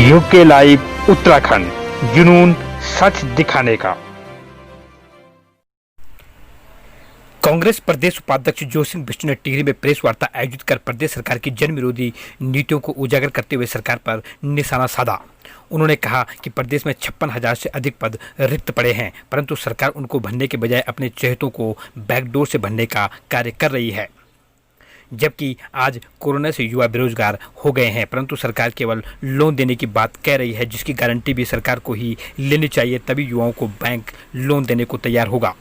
UK live Uttarakhand, जुनून सच दिखाने का। कांग्रेस प्रदेश उपाध्यक्ष जोसिन बिष्ट ने टिहरी में प्रेस वार्ता आयोजित कर प्रदेश सरकार की जन विरोधी नीतियों को उजागर करते हुए सरकार पर निशाना साधा। उन्होंने कहा कि प्रदेश में 56,000 से अधिक पद रिक्त पड़े हैं, परंतु सरकार उनको भरने के बजाय अपने चहेतों को बैकडोर से भरने का कार्य कर रही है। जबकि आज कोरोना से युवा बेरोजगार हो गए हैं, परंतु सरकार केवल लोन देने की बात कह रही है, जिसकी गारंटी भी सरकार को ही लेनी चाहिए, तभी युवाओं को बैंक लोन देने को तैयार होगा।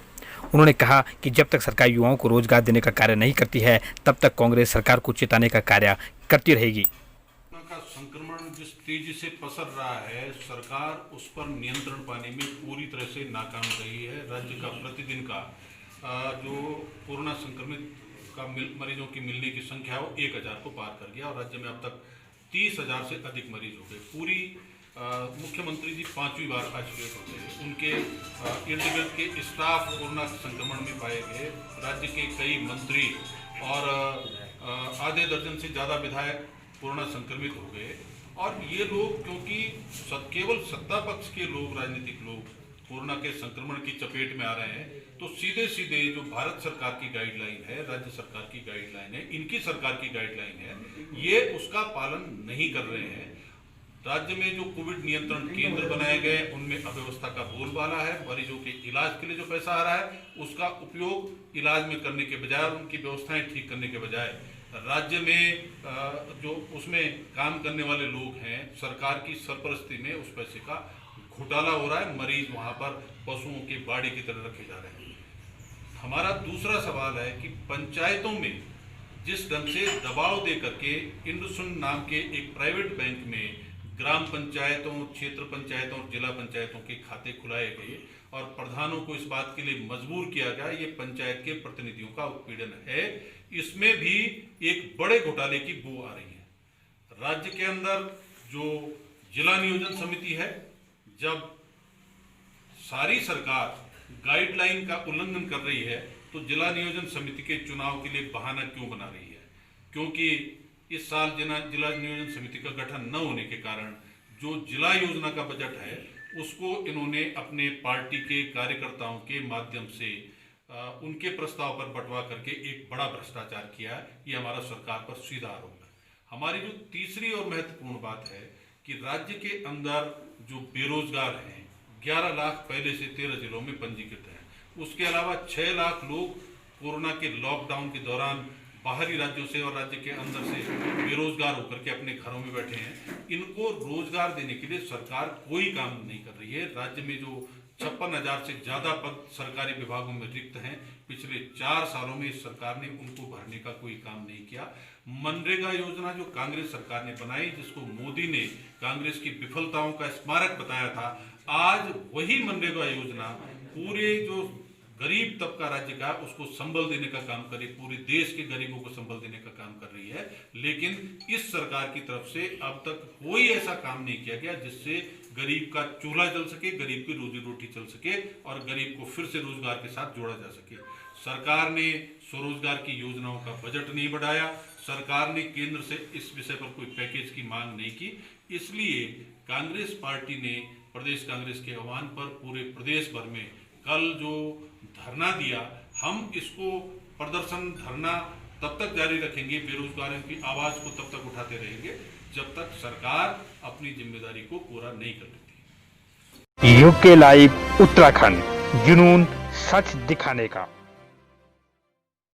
उन्होंने कहा कि जब तक सरकार युवाओं को रोजगार देने का कार्य नहीं करती है, तब तक कांग्रेस सरकार को चिताने का कार्य करती रहेगी। का संक्रमण जिस तेजी से पसर रहा है, सरकार उस पर नियंत्रण पाने में पूरी तरह से नाकाम रही है। राज्य का प्रतिदिन का जो कोरोना संक्रमित का मरीजों की मिलने की संख्या है वो 1,000 को पार कर गया और राज्य में अब तक 30,000 से अधिक मरीज हो गए। पूरी मुख्यमंत्री जी 5वीं बार आइसोलेट हो गए। उनके इर्द गिर्द के स्टाफ कोरोना संक्रमण में पाए गए। राज्य के कई मंत्री और आधे दर्जन से ज़्यादा विधायक कोरोना संक्रमित हो गए। और ये लोग क्योंकि केवल सत्ता पक्ष के लोग, राजनीतिक लोग कोरोना के संक्रमण की चपेट में आ रहे हैं, तो सीधे सीधे जो भारत सरकार की गाइडलाइन है, राज्य सरकार की गाइडलाइन है, इनकी सरकार की गाइडलाइन है, ये उसका पालन नहीं कर रहे हैं। राज्य में जो कोविड नियंत्रण केंद्र बनाए गए, उनमें अव्यवस्था का बोलबाला है। मरीजों के इलाज के लिए जो पैसा आ रहा है, उसका उपयोग इलाज में करने के बजाय और उनकी व्यवस्थाएं ठीक करने के बजाय राज्य में जो उसमें काम करने वाले लोग हैं, सरकार की सरपरस्ती में उस पैसे का घोटाला हो रहा है। मरीज वहां पर पशुओं के बाड़े की तरह रखे जा रहे हैं। हमारा दूसरा सवाल है कि पंचायतों में जिस ढंग से दबाव दे करके इंडसइंड नाम के एक प्राइवेट बैंक में ग्राम पंचायतों, क्षेत्र पंचायतों और जिला पंचायतों के खाते खुलाए गए और प्रधानों को इस बात के लिए मजबूर किया गया, ये पंचायत के प्रतिनिधियों का उत्पीड़न है। इसमें भी एक बड़े घोटाले की बू आ रही है। राज्य के अंदर जो जिला नियोजन समिति है, जब सारी सरकार गाइडलाइन का उल्लंघन कर रही है, तो जिला नियोजन समिति के चुनाव के लिए बहाना क्यों बना रही है? क्योंकि इस साल जिला नियोजन समिति का गठन न होने के कारण जो जिला योजना का बजट है, उसको इन्होंने अपने पार्टी के कार्यकर्ताओं के माध्यम से उनके प्रस्ताव पर बंटवा करके एक बड़ा भ्रष्टाचार किया है। ये हमारा सरकार पर सीधा आरोप है। हमारी जो तीसरी और महत्वपूर्ण बात है कि राज्य के अंदर जो बेरोजगार हैं, 11 लाख पहले से 13 जिलों में पंजीकृत हैं। उसके अलावा 6 लाख लोग कोरोना के लॉकडाउन के दौरान बाहरी राज्यों से और राज्य के अंदर से बेरोजगार होकर के अपने घरों में बैठे हैं। इनको रोजगार देने के लिए सरकार कोई काम नहीं कर रही है। राज्य में जो 56,000 से ज़्यादा पद सरकारी विभागों में रिक्त हैं, पिछले 4 सालों में इस सरकार ने उनको भरने का कोई काम नहीं किया। मनरेगा योजना जो कांग्रेस सरकार ने बनाई, जिसको मोदी ने कांग्रेस की विफलताओं का स्मारक बताया था, आज वही मनरेगा योजना पूरे जो गरीब तबका राज्य का उसको संबल देने का काम करे, पूरे देश के गरीबों को संबल देने का काम कर रही है। लेकिन इस सरकार की तरफ से अब तक कोई ऐसा काम नहीं किया गया जिससे गरीब का चूल्हा जल सके, गरीब की रोजी रोटी चल सके और गरीब को फिर से रोजगार के साथ जोड़ा जा सके। सरकार ने स्वरोजगार की योजनाओं का बजट नहीं बढ़ाया। सरकार ने केंद्र से इस विषय पर कोई पैकेज की मांग नहीं की। इसलिए कांग्रेस पार्टी ने प्रदेश कांग्रेस के आह्वान पर पूरे प्रदेश भर में कल जो धरना दिया, हम इसको प्रदर्शन धरना तब तक जारी रखेंगे, बेरोजगारों की आवाज को तब तक उठाते रहेंगे जब तक सरकार अपनी जिम्मेदारी को पूरा नहीं कर लेती। यूके लाइव उत्तराखंड, जुनून सच दिखाने का।